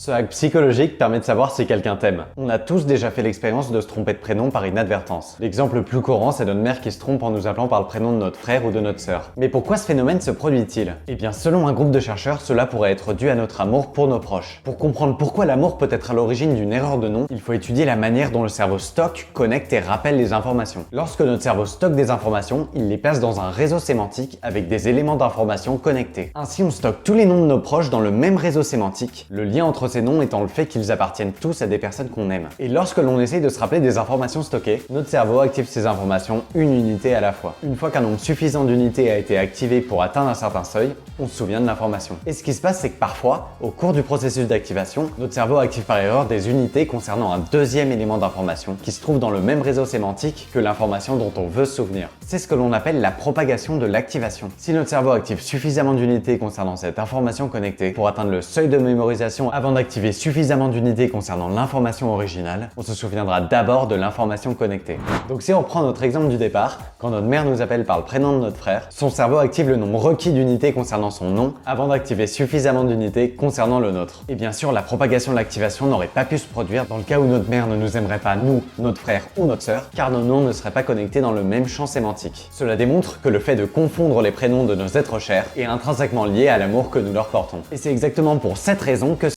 Ce hack psychologique permet de savoir si quelqu'un t'aime. On a tous déjà fait l'expérience de se tromper de prénom par inadvertance. L'exemple le plus courant, c'est notre mère qui se trompe en nous appelant par le prénom de notre frère ou de notre sœur. Mais pourquoi ce phénomène se produit-il? Eh bien, selon un groupe de chercheurs, cela pourrait être dû à notre amour pour nos proches. Pour comprendre pourquoi l'amour peut être à l'origine d'une erreur de nom, il faut étudier la manière dont le cerveau stocke, connecte et rappelle les informations. Lorsque notre cerveau stocke des informations, il les place dans un réseau sémantique avec des éléments d'information connectés. Ainsi, on stocke tous les noms de nos proches dans le même réseau sémantique, le lien entre ces noms étant le fait qu'ils appartiennent tous à des personnes qu'on aime. Et lorsque l'on essaye de se rappeler des informations stockées, notre cerveau active ces informations une unité à la fois. Une fois qu'un nombre suffisant d'unités a été activé pour atteindre un certain seuil, on se souvient de l'information. Et ce qui se passe, c'est que parfois, au cours du processus d'activation, notre cerveau active par erreur des unités concernant un deuxième élément d'information qui se trouve dans le même réseau sémantique que l'information dont on veut se souvenir. C'est ce que l'on appelle la propagation de l'activation. Si notre cerveau active suffisamment d'unités concernant cette information connectée pour atteindre le seuil de mémorisation avant d'activer suffisamment d'unités concernant l'information originale, on se souviendra d'abord de l'information connectée. Donc si on prend notre exemple du départ, quand notre mère nous appelle par le prénom de notre frère, son cerveau active le nombre requis d'unités concernant son nom avant d'activer suffisamment d'unités concernant le nôtre. Et bien sûr, la propagation de l'activation n'aurait pas pu se produire dans le cas où notre mère ne nous aimerait pas, nous, notre frère ou notre sœur, car nos noms ne seraient pas connectés dans le même champ sémantique. Cela démontre que le fait de confondre les prénoms de nos êtres chers est intrinsèquement lié à l'amour que nous leur portons. Et c'est exactement pour cette raison que